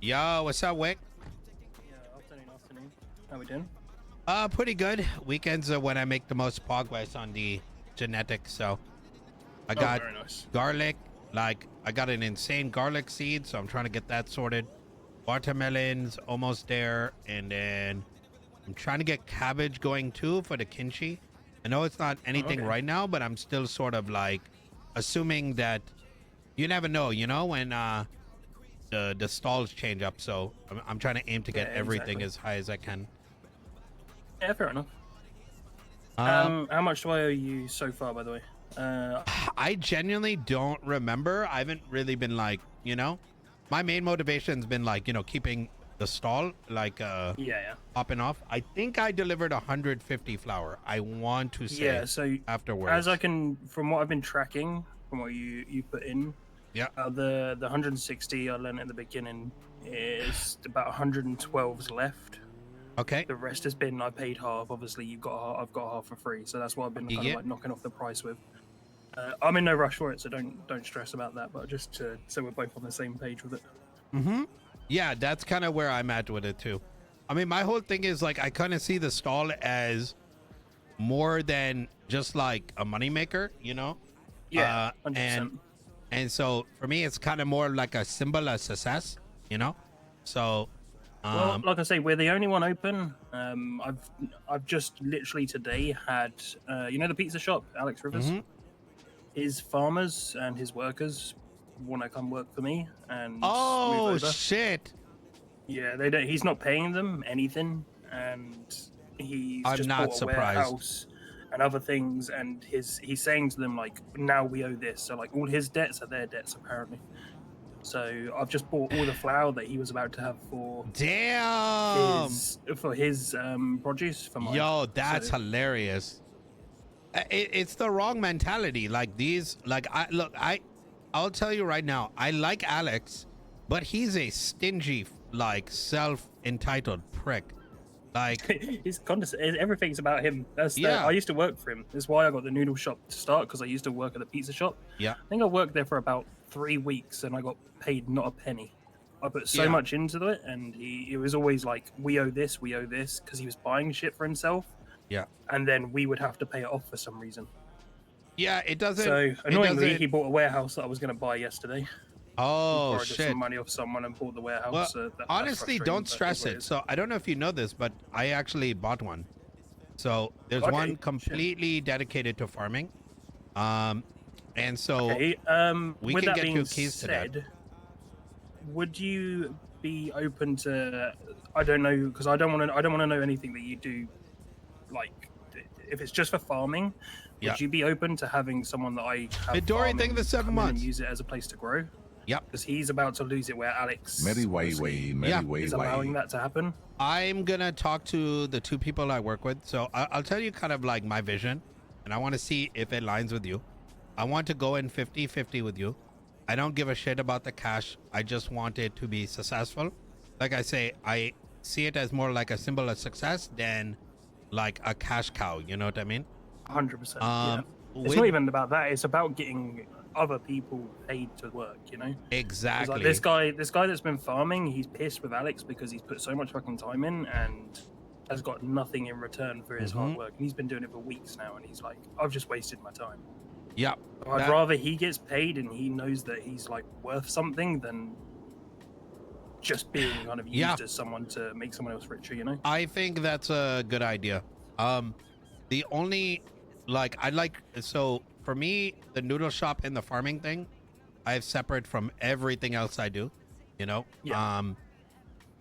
Yo, what's up, Wick? Yeah, afternoon. How we doing? Pretty good. Weekends are when I make the most progress on the genetics. So I got very nice. garlic. Like I got an insane garlic seed, so I'm trying to get that sorted. Watermelons almost there, and then I'm trying to get cabbage going too for the kimchi. I know it's not anything right now, but I'm still sort of like assuming that you never know, you know, when the stalls change up. So I'm trying to aim to get everything as high as I can. Yeah, fair enough. How much do I owe you so far, by the way? I genuinely don't remember. I haven't really been like, you know, my main motivation's been like, you know, keeping the stall like yeah. popping off. I think I delevered 150 flour. I want to say So afterwards. as I can, from what I've been tracking, from what you put in, Yeah. The 160 I learned in the beginning is about 112's left. Okay. The rest has been I paid half. Obviously, I've got half for free, so that's what I've been kind of like knocking off the price with. I'm in no rush for it, so don't stress about that. But just so we're both on the same page with it. Yeah, that's kind of where I'm at with it too. I mean, my whole thing is like I kind of see the stall as more than just like a moneymaker, you know? Yeah, 100%. And so for me, it's kind of more like a symbol of success, you know? So, well, like I say, we're the only one open. I've just literally today had, you know, the pizza shop, Alex Rivers. His farmers and his workers want to come work for me and move over. Shit. Yeah, they don't. He's not paying them anything, and he's I'm just not bought a surprised. warehouse and other things. And he's saying to them like, now we owe this. So like all his debts are their debts apparently. So I've just bought all the flour that he was about to have for his produce for mine. Yo, that's hilarious. It's the wrong mentality. Like these, like I'll tell you right now, I like Alex, but he's a stingy, like self-entitled prick. Like he's condescending. Everything's about him. I used to work for him. That's why I got the noodle shop to start, because I used to work at the pizza shop. Yeah, I think I worked there for about 3 weeks, and I got paid not a penny. I put so much into it, and it was always like, we owe this, because he was buying shit for himself. Yeah, and then we would have to pay it off for some reason. Yeah, it doesn't. So annoyingly, he bought a warehouse that I was going to buy yesterday. Oh shit! Some money off someone and bought the warehouse. Well, honestly, don't stress it. So I don't know if you know this, but I actually bought one. So there's one completely dedicated to farming. And so we can get you keys to that. Would you be open to? I don't know, because I don't want to know anything that you do. Like, if it's just for farming, would you be open to having someone that I have thing the 7 months and use it as a place to grow? Yep. Because he's about to lose it, where Alex is allowing that to happen. I'm gonna talk to the 2 people I work with. So I'll tell you kind of like my vision, and I want to see if it aligns with you. I want to go in 50-50 with you. I don't give a shit about the cash. I just want it to be successful. Like I say, I see it as more like a symbol of success than like a cash cow, you know what I mean? 100%. It's not even about that. It's about getting other people paid to work, you know? Exactly. Like this guy that's been farming, he's pissed with Alex because he's put so much fucking time in and has got nothing in return for his hard work. And he's been doing it for weeks now, and he's like, I've just wasted my time. Yeah. I'd rather he gets paid and he knows that he's like worth something than just being kind of used as someone to make someone else richer, you know? I think that's a good idea. The only so for me, the noodle shop and the farming thing, I have separate from everything else I do, you know?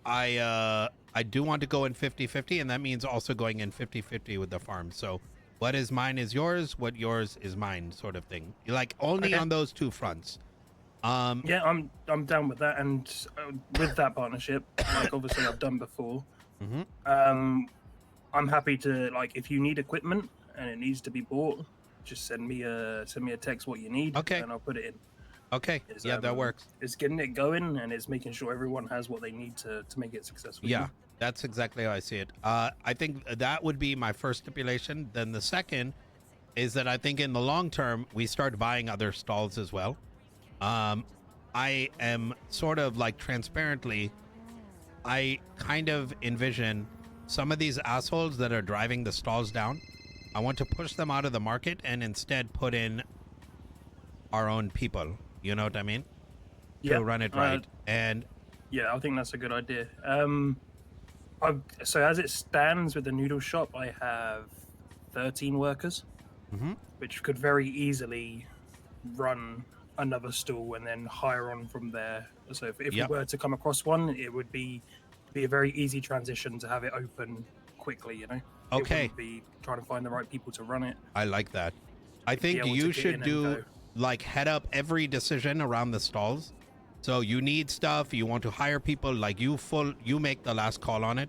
I do want to go in 50-50, and that means also going in 50-50 with the farm. So what is mine is yours, what yours is mine, sort of thing. Like only on those 2 fronts. Yeah, I'm down with that, and with that partnership, like obviously I've done before. I'm happy to, like, if you need equipment and it needs to be bought, just send me a text what you need, and I'll put it in. Okay, that works. It's getting it going, and it's making sure everyone has what they need to make it successful. Yeah, that's exactly how I see it. I think that would be my first stipulation. Then the second is that I think in the long term we start buying other stalls as well. I am sort of like transparently, I kind of envision some of these assholes that are driving the stalls down. I want to push them out of the market and instead put in our own people. You know what I mean? To run it right. And yeah, I think that's a good idea. So as it stands with the noodle shop, I have 13 workers, which could very easily run another stall and then hire on from there. So if we were to come across one, it would be a very easy transition to have it open quickly, you know? Okay. It wouldn't be trying to find the right people to run it. I like that. I think you should do like head up every decision around the stalls. So you need stuff, you want to hire people, like you make the last call on it,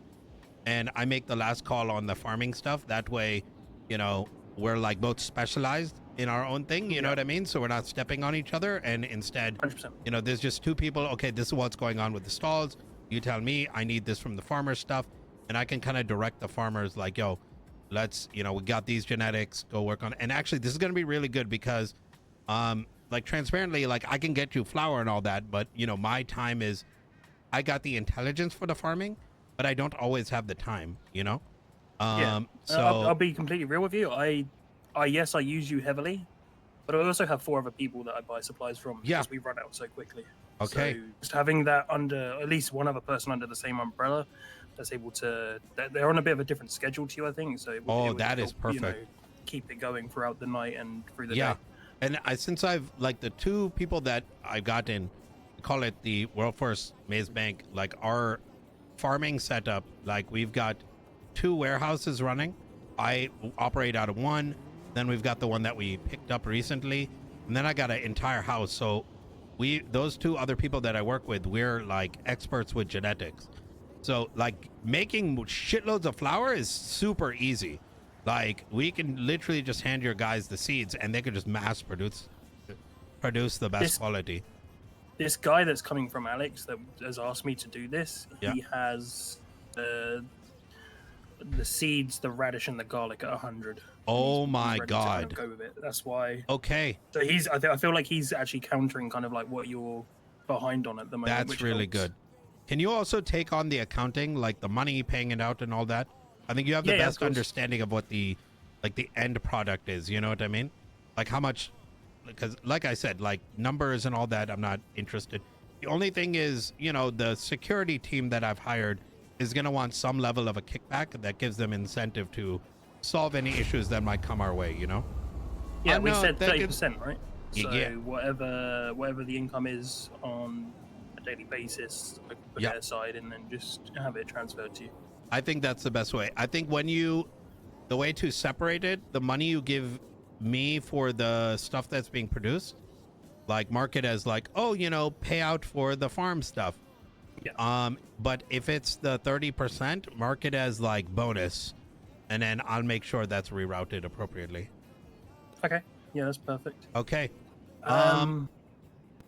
and I make the last call on the farming stuff. That way, you know, we're like both specialized in our own thing, you know what I mean? So we're not stepping on each other, and instead, 100%. you know, there's just two people. Okay, this is what's going on with the stalls. You tell me, I need this from the farmer stuff, and I can kind of direct the farmers like, yo, let's, you know, we got these genetics, go work on it. And actually, this is going to be really good because, like transparently, like I can get you flour and all that, but you know, my time is, I got the intelligence for the farming, but I don't always have the time, you know? So I'll be completely real with you. Yes, I use you heavily, but I also have 4 other people that I buy supplies from because we run out so quickly. Okay. So just having that under, at least one other person under the same umbrella that's able to, they're on a bit of a different schedule to you, I think. So it would that help, is perfect. You know, keep it going throughout the night and through the day. And since I've, like the 2 people that I've got in, call it the World First Maze Bank, like our farming setup, like we've got 2 warehouses running. I operate out of one. Then we've got the one that we picked up recently. And then I got an entire house. So those 2 other people that I work with, we're like experts with genetics. So like making shitloads of flour is super easy. Like we can literally just hand your guys the seeds and they can just mass produce the best quality. This guy that's coming from Alex that has asked me to do this, he has the seeds, the radish, and the garlic at 100. Oh my god! Go with it. That's why. Okay. So I feel like he's actually countering kind of like what you're behind on at the moment. That's really good. Can you also take on the accounting, like the money, paying it out, and all that? I think you have the best understanding of what the end product is. You know what I mean? Like how much? Because like I said, like numbers and all that, I'm not interested. The only thing is, you know, the security team that I've hired is going to want some level of a kickback that gives them incentive to solve any issues that might come our way, you know? Yeah, we said 30%, right? So whatever the income is on a daily basis, I can put it aside and then just have it transferred to you. I think that's the best way. I think the way to separate it, the money you give me for the stuff that's being produced, like mark it as like, oh, you know, pay out for the farm stuff. Yeah. But if it's the 30%, mark it as like bonus, and then I'll make sure that's rerouted appropriately. Okay. Yeah, that's perfect. Okay. What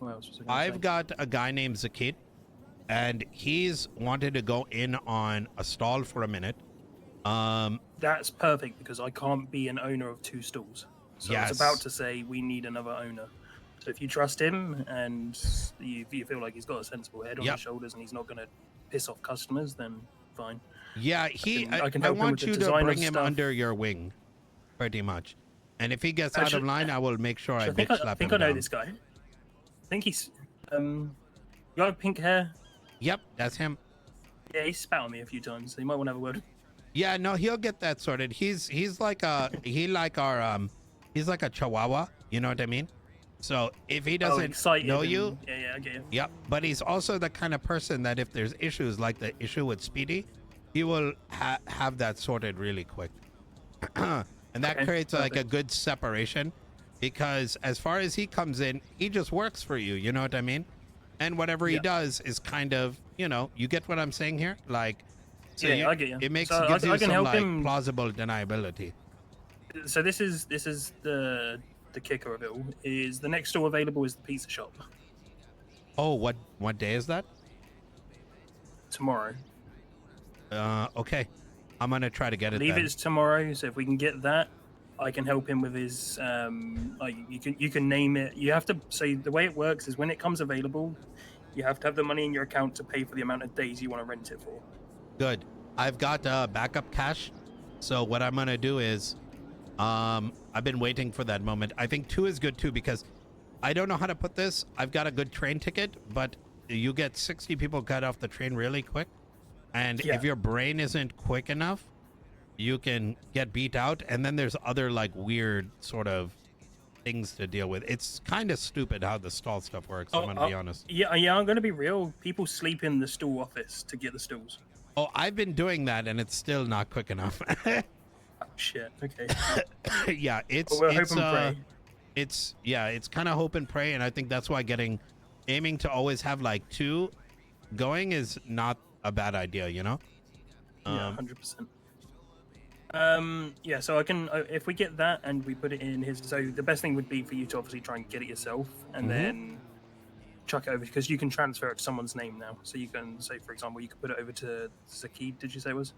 else was I I've got a guy named Zakit, and he's wanted to go in on a stall for a minute. That's perfect because I can't be an owner of 2 stalls. So I was about to say we need another owner. So if you trust him and you feel like he's got a sensible head on his shoulders and he's not going to piss off customers, then fine. Yeah, I want you to bring him under your wing, pretty much. And if he gets out of line, I will make sure I bitch slap him. I think I know this guy. I think he's you got pink hair. Yep, that's him. Yeah, he spat on me a few times, so you might want to have a word. Yeah, no, he'll get that sorted. He's like he's like a chihuahua, you know what I mean? So if he doesn't know you, I get you. Yep, but he's also the kind of person that if there's issues like the issue with Speedy, he will have that sorted really quick. And that creates like a good separation, because as far as he comes in, he just works for you, you know what I mean? And whatever he does is kind of, you know, you get what I'm saying here? Like, so I get you. It gives you some like plausible deniability. So this is the kicker of it all. Is the next store available is the pizza shop. Oh, what day is that? Tomorrow. Okay. I'm gonna try to get it. I believe it's tomorrow, so if we can get that, I can help him with his like you can name it. You have to. So the way it works is when it comes available, you have to have the money in your account to pay for the amount of days you want to rent it for. Good. I've got backup cash. So what I'm gonna do is, I've been waiting for that moment. I think 2 is good too because I don't know how to put this. I've got a good train ticket, but you get 60 people cut off the train really quick, and if your brain isn't quick enough, you can get beat out. And then there's other like weird sort of things to deal with. It's kind of stupid how the stall stuff works. I'm gonna be honest. Yeah, I'm gonna be real. People sleep in the stool office to get the stools. Oh, I've been doing that, and it's still not quick enough. Oh, shit. Okay. Yeah, it's kind of hope and pray, and I think that's why aiming to always have like 2 going is not a bad idea, you know? Yeah, 100%. Yeah, so I can if we get that and we put it in his. So the best thing would be for you to obviously try and get it yourself, and then chuck it over because you can transfer it to someone's name now. So you can say, for example, you could put it over to Zakid. Did you say it was?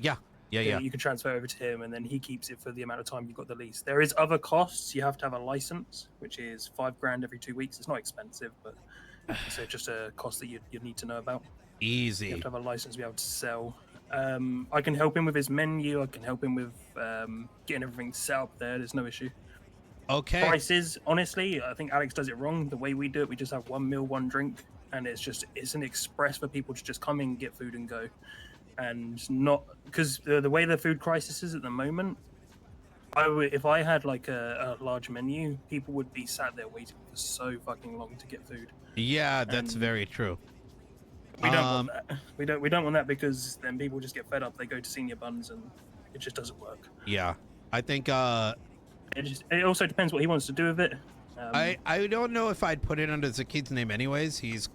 Yeah. You can transfer over to him, and then he keeps it for the amount of time you've got the lease. There is other costs. You have to have a license, which is $5,000 every 2 weeks. It's not expensive, but it's just a cost that you need to know about. Easy. You have to have a license to be able to sell. I can help him with his menu. I can help him with getting everything set up there. There's no issue. Okay. Prices, honestly, I think Alex does it wrong. The way we do it, we just have 1 meal, 1 drink, and it's an express for people to just come in, get food, and go. And not because the way the food crisis is at the moment, if I had like a large menu, people would be sat there waiting for so fucking long to get food. Yeah, that's very true. We don't want that. We don't want that because then people just get fed up. They go to senior buns, and it just doesn't work. Yeah, I think it also depends what he wants to do with it. I don't know if I'd put it under Zakid's name anyways. He's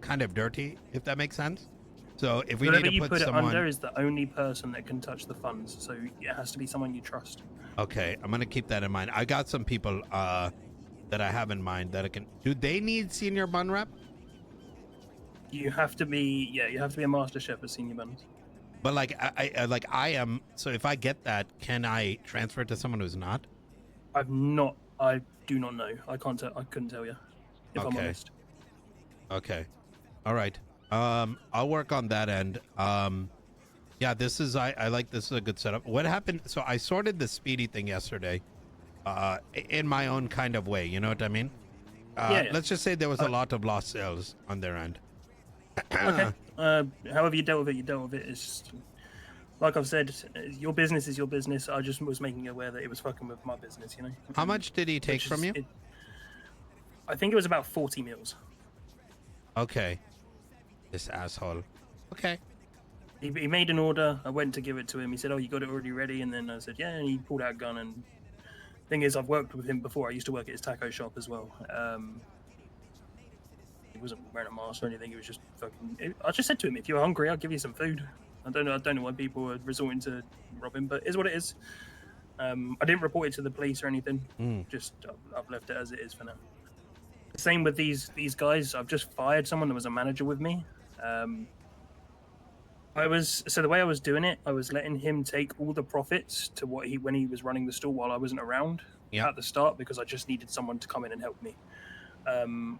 kind of dirty, if that makes sense. So if we need to put someone... it under is the only person that can touch the funds. So it has to be someone you trust. Okay, I'm going to keep that in mind. I got some people that I have in mind that I can... Do they need senior bun rep? You have to be a master chef at senior buns. But like I am, so if I get that, can I transfer it to someone who's not? I do not know. I couldn't tell you, if I'm honest. Okay. All right. I'll work on that end. Yeah, this is I like this is a good setup. What happened? So I sorted the SMEHDI thing yesterday, in my own kind of way. You know what I mean? Let's just say there was a lot of lost sales on their end. Okay. However you dealt with it, It's just, like I've said, your business is your business. I just was making you aware that it was fucking with my business, you know? How much did he take from you? I think it was about 40 meals. Okay. This asshole. Okay. He made an order. I went to give it to him. He said, "Oh, you got it already ready?" And then I said, "Yeah." And he pulled out a gun. And thing is, I've worked with him before. I used to work at his taco shop as well. He wasn't wearing a mask or anything. He was just fucking... I just said to him, if you're hungry, I'll give you some food. I don't know why people are resorting to rob him, but it is what it is. I didn't report it to the police or anything. Just I've left it as it is for now. Same with these guys. I've just fired someone that was a manager with me. So the way I was doing it, I was letting him take all the profits to when he was running the store while I wasn't around at the start, because I just needed someone to come in and help me.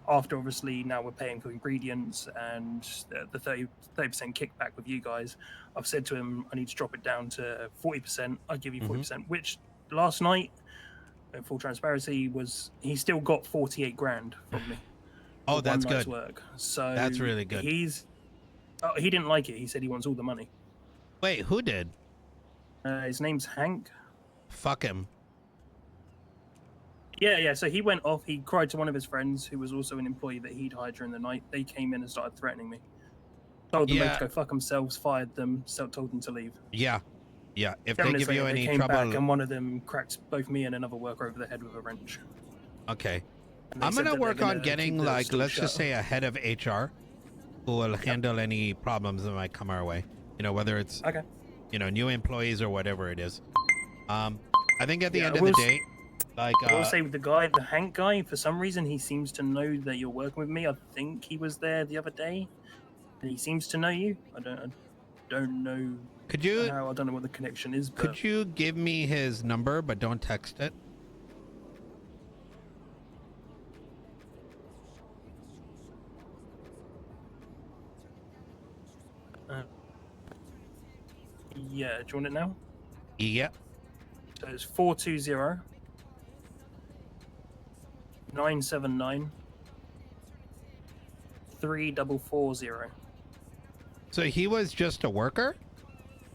After obviously now we're paying for ingredients and the 30% kickback with you guys, I've said to him I need to drop it down to 40%. I give you 40%, which last night, in full transparency, he still got 48 grand from me. Oh, that's good. Work. So that's really good. He didn't like it. He said he wants all the money. Wait, who did? His name's Hank. Fuck him. Yeah. So he went off. He cried to one of his friends, who was also an employee that he'd hired during the night. They came in and started threatening me. Told them to go fuck themselves, fired them, told them to leave. Yeah. If they give you any trouble... back and one of them cracked both me and another worker over the head with a wrench. Okay. I'm going to work on getting, like, let's just say a head of HR who will handle any problems that might come our way. You know, whether it's, new employees or whatever it is. I think at the end of the day... I will say with the Hank guy, for some reason he seems to know that you're working with me. I think he was there the other day, and he seems to know you. I don't know. don't know Could you how. I don't know what the connection is. But could you give me his number, but don't text it? yeah, do you want it now? Yeah. So it's 420 979 3440. So he was just a worker?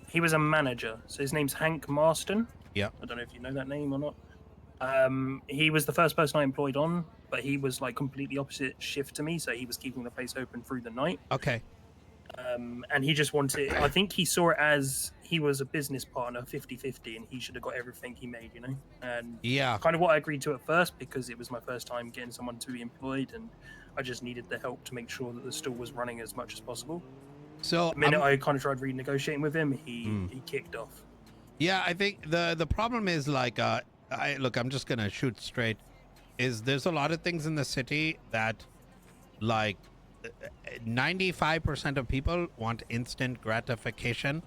He was a manager. So his name's Hank Marston. Yeah. I don't know if you know that name or not. He was the first person I employed on, but he was like completely opposite shift to me, so he was keeping the place open through the night. Okay. And he just wanted, I think he saw it as he was a business partner 50-50 and he should have got everything he made, you know? And yeah, kind of what I agreed to at first, because it was my first time getting someone to be employed and I just needed the help to make sure that the store was running as much as possible. So the minute I kind of tried renegotiating with him, he kicked off. Yeah, I think the problem is like I'm just gonna shoot straight, is there's a lot of things in the city that like 95% of people want instant gratification,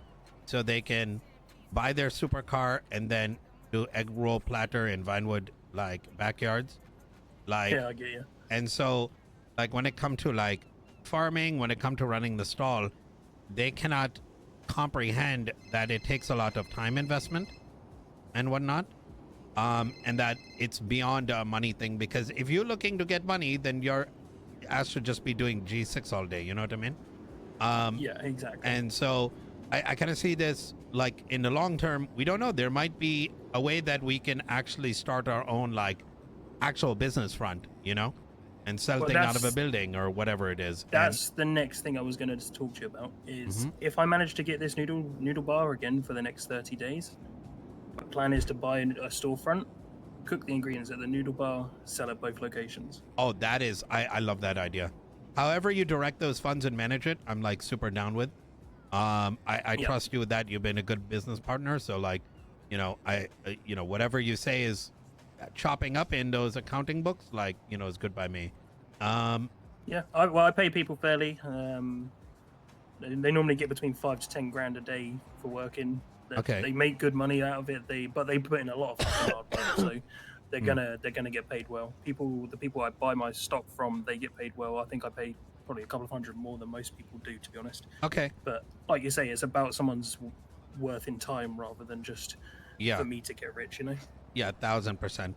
so they can buy their supercar and then do egg roll platter in Vinewood like backyards, like. Yeah, I get you. And so like when it come to like farming, when it come to running the stall, they cannot comprehend that it takes a lot of time investment and whatnot, and that it's beyond a money thing, because if you're looking to get money, then you're asked to just be doing G6 all day, you know what I mean? Yeah, exactly. And so I kind of see this like in the long term, we don't know, there might be a way that we can actually start our own like actual business front, you know, and sell things out of a building or whatever it is. That's the next thing I was going to talk to you about is if I manage to get this noodle bar again for the next 30 days, my plan is to buy a storefront, cook the ingredients at the noodle bar, sell at both locations. Oh, that is, I love that idea. However you direct those funds and manage it, I'm like super down with. I trust you with that. You've been a good business partner. So like, you know, whatever you say is chopping up in those accounting books, like, you know, is good by me. Yeah, I pay people fairly. They normally get between 5 to 10 grand a day for working. Okay. They make good money out of it. But they put in a lot of fucking hard work, so they're gonna get paid well. The people I buy my stock from, they get paid well. I think I pay probably a couple of hundred more than most people do, to be honest. Okay. But like you say, it's about someone's worth in time rather than just for me to get rich, you know? Yeah, 1000%.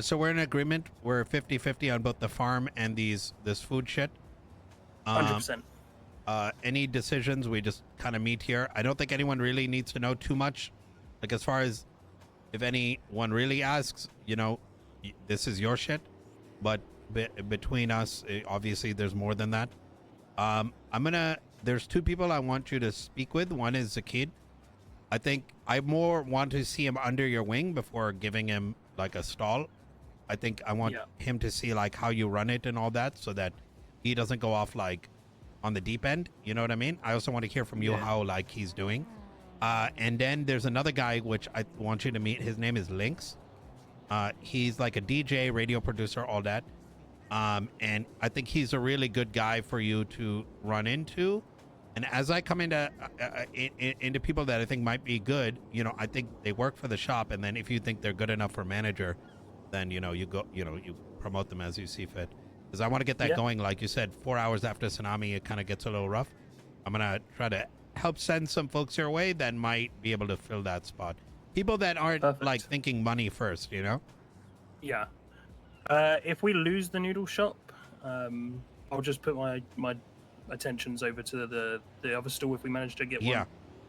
So we're in agreement. We're 50-50 on both the farm and this food shit. 100%. Any decisions, we just kind of meet here. I don't think anyone really needs to know too much. Like, as far as if anyone really asks, you know, this is your shit. But between us, obviously, there's more than that. There's two people I want you to speak with. One is Zakid. I think I more want to see him under your wing before giving him like a stall. I think I want him to see like how you run it and all that, so that he doesn't go off like on the deep end. You know what I mean? I also want to hear from you how like he's doing. And then there's another guy which I want you to meet. His name is Lynx. He's like a DJ, radio producer, all that. And I think he's a really good guy for you to run into. And as I come into people that I think might be good, you know, I think they work for the shop. And then if you think they're good enough for manager, then, you know, you promote them as you see fit. Because I want to get that going. Like you said, 4 hours after tsunami, it kind of gets a little rough. I'm going to try to help send some folks your way that might be able to fill that spot. People that aren't like thinking money first, you know? Yeah. If we lose the noodle shop, I'll just put my attentions over to the other store if we manage to get one. Yeah,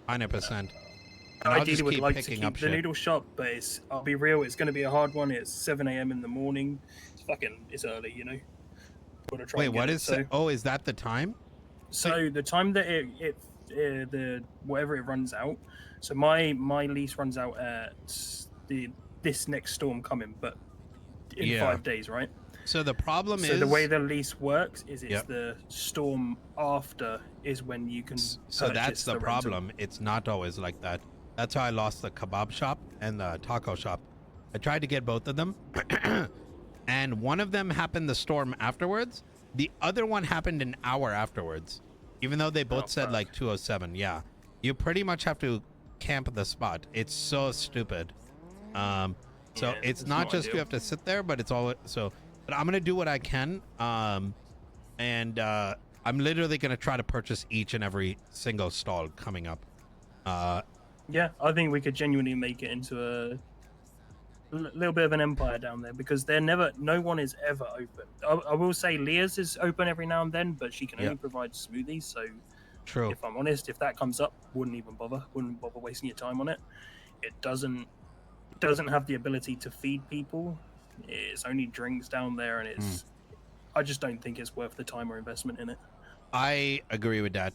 100%. I ideally would like to keep the noodle shop, but I'll be real, it's going to be a hard one. It's 7 a.m. in the morning. It's early, you know. Wait, what is it? Oh, is that the time? So the time that the whatever it runs out. So my lease runs out at this next storm coming, but in 5 days, right? So the problem is... So the way the lease works is it's the storm after is when you can So that's the problem. It's not always like that. That's how I lost the kebab shop and the taco shop. I tried to get both of them. And one of them happened the storm afterwards. The other one happened an hour afterwards. Even though they both said like 207. Yeah. you pretty much have to camp the spot. It's so stupid. So Yeah, it's it's not not just you ideal. have to sit there, but it's all so. But I'm gonna do what I can. And I'm literally gonna try to purchase each and every single stall coming up. Yeah, I think we could genuinely make it into a little bit of an empire down there because no one is ever open. I will say Leah's is open every now and then, but she can Yeah. only provide smoothies. So True. if I'm honest, if that comes up, wouldn't bother wasting your time on it. It doesn't have the ability to feed people. It's only drinks down there, and I just don't think it's worth the time or investment in it. I agree with that.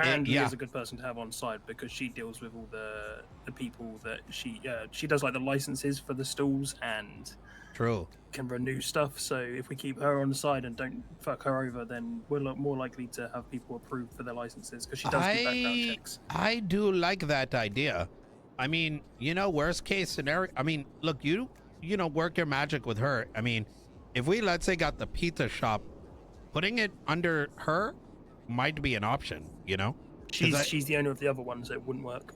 And yeah. Leah's a good person to have on side because she deals with all the people that she does like the licenses for the stalls and True. can renew stuff. So if we keep her on the side and don't fuck her over, then we're more likely to have people approved for their licenses because she does do background checks. I do like that idea. I mean, worst case scenario. I mean, look, you work your magic with her. I mean, if we let's say got the pizza shop, putting it under her might be an option. She's the owner of the other one, so it wouldn't work.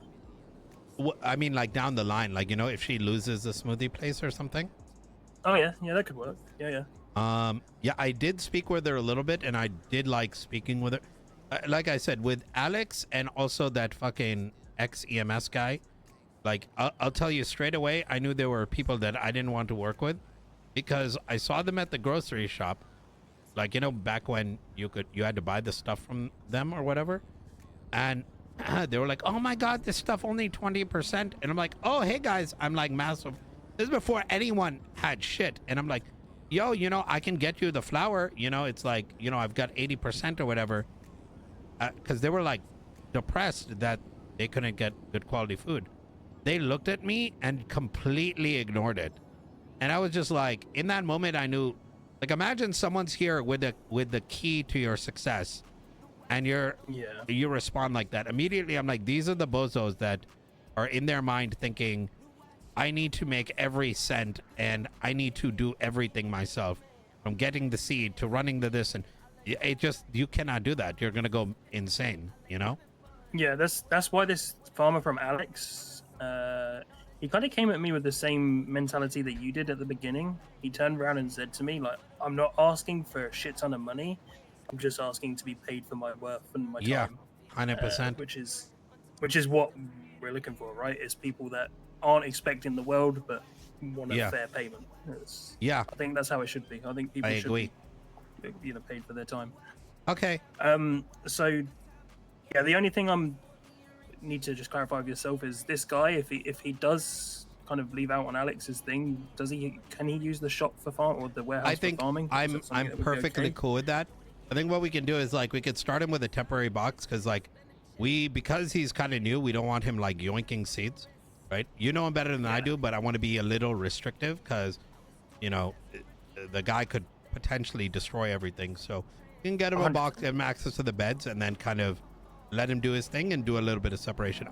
I mean, like down the line, like if she loses the smoothie place or something. Oh yeah, that could work. Yeah. Yeah, I did speak with her a little bit, and I did like speaking with her. Like I said, with Alex and also that fucking ex-EMS guy. Like, I'll tell you straight away, I knew there were people that I didn't want to work with because I saw them at the grocery shop. Like, back when you had to buy the stuff from them or whatever. And they were like, oh my God, this stuff only 20%. And I'm like, oh, hey guys, I'm like massive. This is before anyone had shit. And I'm like, yo, I can get you the flour. It's like, I've got 80% or whatever. Because they were like depressed that they couldn't get good quality food. They looked at me and completely ignored it. And I was just like, in that moment, I knew, like, imagine someone's here with the key to your success and you respond like that. Immediately, I'm like, these are the bozos that are in their mind thinking, I need to make every cent and I need to do everything myself, from getting the seed to running the this. And you cannot do that. You're going to go insane, Yeah, that's why this farmer from Alex, he kind of came at me with the same mentality that you did at the beginning. He turned around and said to me, like, I'm not asking for a shit ton of money. I'm just asking to be paid for my worth and my time. 100%. Which is what we're looking for, right? It's people that aren't expecting the world but want a fair payment. I think that's how it should be. I think people should be paid for their time. Okay. So yeah, the only thing I'm need to just clarify with yourself is this guy, if he does kind of leave out on Alex's thing, can he use the shop for farm or the warehouse for farming? I'm perfectly cool with that. I think what we can do is like we could start him with a temporary box because like because he's kind of new, we don't want him like yoinking seeds, right? You know him better than I do, but I want to be a little restrictive because the guy could potentially destroy everything. So you can get him a box, give him access to the beds, and then kind of let him do his thing and do a little bit of separation.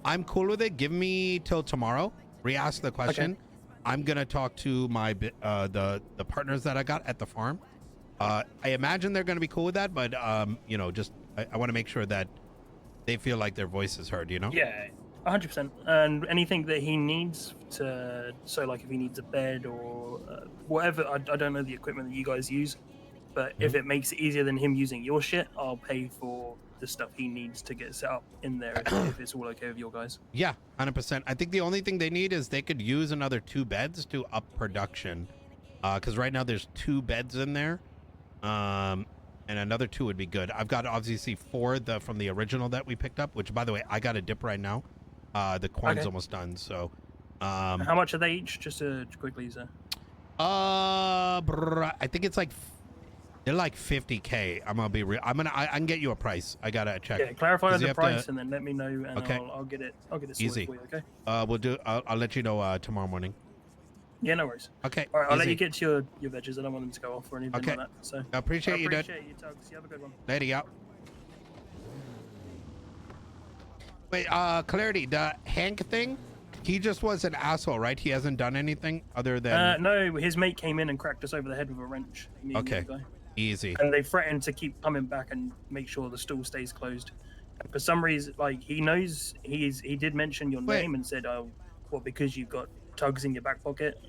I'm cool with it. Give me till tomorrow. Re-ask the question. Okay. I'm gonna talk to my the partners that I got at the farm. I imagine they're gonna be cool with that, but just I want to make sure that they feel like their voice is heard. Yeah, 100%. And anything that he needs so like if he needs a bed or whatever, I don't know the equipment that you guys use, but if it makes it easier than him using your shit, I'll pay for the stuff he needs to get set up in there if it's all okay with your guys. Yeah, 100%. I think the only thing they need is they could use another 2 beds to up production, because right now there's 2 beds in there, and another 2 would be good. I've got obviously 4 from the original that we picked up, which by the way I got a dip right now. The corn's almost done. So how much are they each, just to quickly say? I think it's like they're like 50K. I'm gonna be real. I can get you a price. I gotta check. Yeah, clarify the price and then let me know, and okay. I'll get it sorted easy for you. Okay. We'll do. I'll let you know tomorrow morning. Yeah, no worries. Okay. All right, I'll let you get to your veggies. I don't want them to go off or anything like that. So I appreciate you, dude. You, Tuggz. You have a good one. Lady out. Wait, Clarity, the Hank thing. He just was an asshole, right? He hasn't done anything other than. No, his mate came in and cracked us over the head with a wrench. Okay. Easy. And they threatened to keep coming back and make sure the stall stays closed. And for some reason, like he knows he did mention your Wait. name and said, "Oh, well, because you've got Tuggz in your back pocket."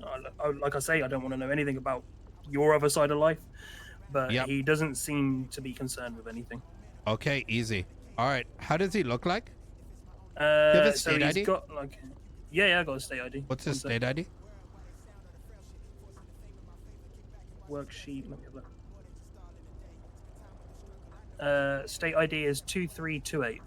Like I say, I don't want to know anything about your other side of life, but he doesn't seem to be concerned with anything. Okay, easy. All right. How does he look like? You have a state ID? Got like, yeah, I got a state ID. What's his state ID? Worksheet. Let me have that. State ID is 2328.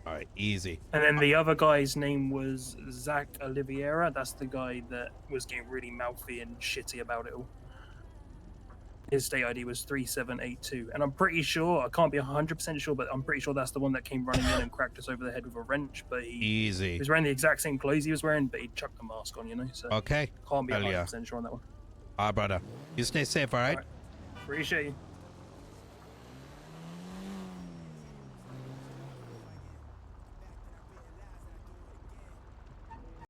All right, easy. And then the other guy's name was Zach Oliveira. That's the guy that was getting really mouthy and shitty about it all. His state ID was 3782. And I'm pretty sure, I can't be 100% sure, but I'm pretty sure that's the one that came running in and cracked us over the head with a wrench. But he was wearing the exact same clothes he was wearing, but he chucked the mask on, you know? So okay. Can't be 100% sure on that one. Brother. You stay safe, all right? Appreciate you.